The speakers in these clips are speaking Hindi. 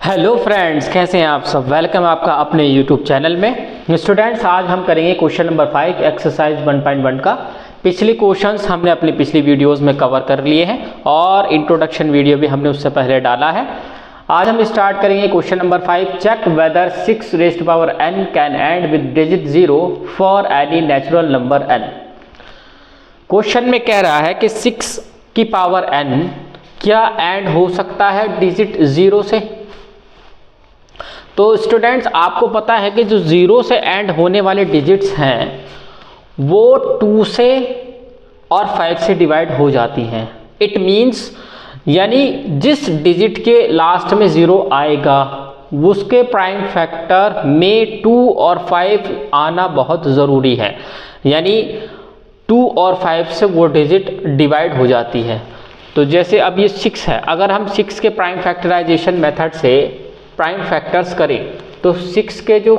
हेलो फ्रेंड्स, कैसे हैं आप सब। वेलकम आपका अपने यूट्यूब चैनल में। स्टूडेंट्स, आज हम करेंगे क्वेश्चन नंबर 5 एक्सरसाइज 1.1 का। पिछले क्वेश्चंस हमने अपनी पिछली वीडियोस में कवर कर लिए हैं और इंट्रोडक्शन वीडियो भी हमने उससे पहले डाला है। आज हम स्टार्ट करेंगे question number 5। Check whether 6 raised to power n can end with digit 0 for any natural number n। Question में कह रहा है कि 6 की पावर n क्या एंड हो सकता है डिजिट 0 से। तो स्टूडेंट्स, आपको पता है कि जो 0 से एंड होने वाले डिजिट्स हैं वो 2 से और 5 से डिवाइड हो जाती हैं। इट मीन्स यानी जिस डिजिट के लास्ट में 0 आएगा उसके प्राइम फैक्टर में 2 और 5 आना बहुत ज़रूरी है। यानी 2 और 5 से वो डिजिट डिवाइड हो जाती है। तो जैसे अब ये 6 है, अगर हम 6 के प्राइम फैक्टराइजेशन मेथड से प्राइम फैक्टर्स करें तो 6 के जो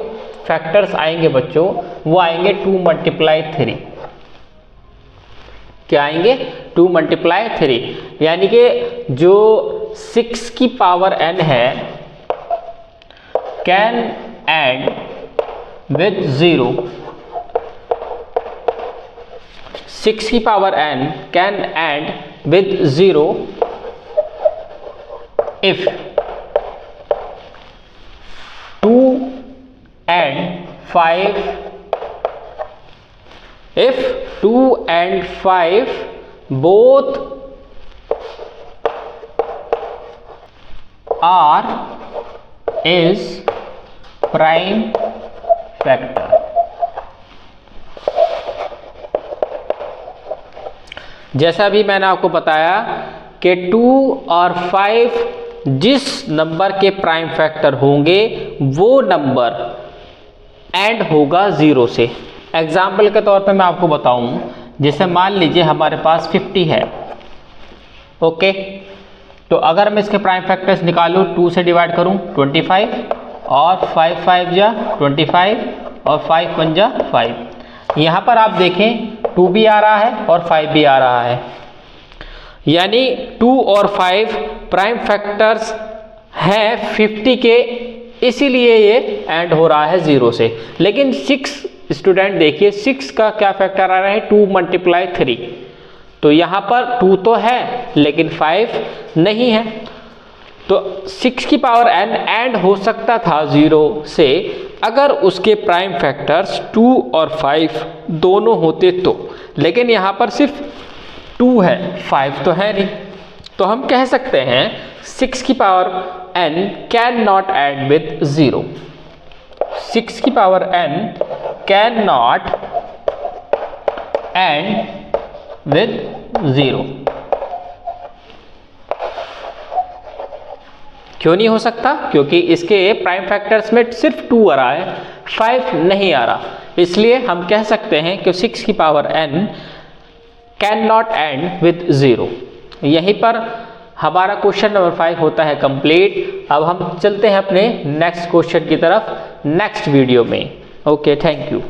फैक्टर्स आएंगे बच्चों वो आएंगे 2 मल्टीप्लाई 3। क्या आएंगे? 2 मल्टीप्लाई 3। यानी कि जो 6 की पावर n है कैन एंड विद 0। 6 की power n can end with 0 if 2 and 5 if 2 and 5 both are is prime factor। जैसा भी मैंने आपको बताया कि 2 और 5 जिस नंबर के प्राइम फैक्टर होंगे वो नंबर एंड होगा 0 से। एग्जाम्पल के तौर पे मैं आपको बताऊं, जैसे मान लीजिए हमारे पास 50 है। ओके, तो अगर मैं इसके प्राइम फैक्टर्स निकालूं, 2 से डिवाइड करूं 25 और 5 5 जा 25 और 5 1 जा 5। यहाँ पर आप देखें 2 भी आ रहा है और 5 भी आ रहा है। यानी 2 और 5 प्राइम फैक्टर्स हैं 50 के, इसीलिए ये एंड हो रहा है 0 से। लेकिन 6 स्टूडेंट देखिए, 6 का क्या फैक्टर आ रहा है? 2 मल्टीप्लाई 3। तो यहाँ पर 2 तो है लेकिन 5 नहीं है। तो 6 की पावर n एंड हो सकता था 0 से अगर उसके प्राइम फैक्टर्स 2 और 5 दोनों होते तो। लेकिन यहाँ पर सिर्फ 2 है, 5 तो है नहीं। तो हम कह सकते हैं 6 की power n can not and with 0। 6 की power n can not and with 0। क्यों नहीं हो सकता? क्योंकि इसके प्राइम फैक्टर्स में सिर्फ 2 आ रहा है, 5 नहीं आ रहा। इसलिए हम कह सकते हैं कि 6 की power n can not and with 0। यहीं पर हमारा क्वेश्चन नंबर 5 होता है कंप्लीट। अब हम चलते हैं अपने नेक्स्ट क्वेश्चन की तरफ नेक्स्ट वीडियो में। Okay, thank you.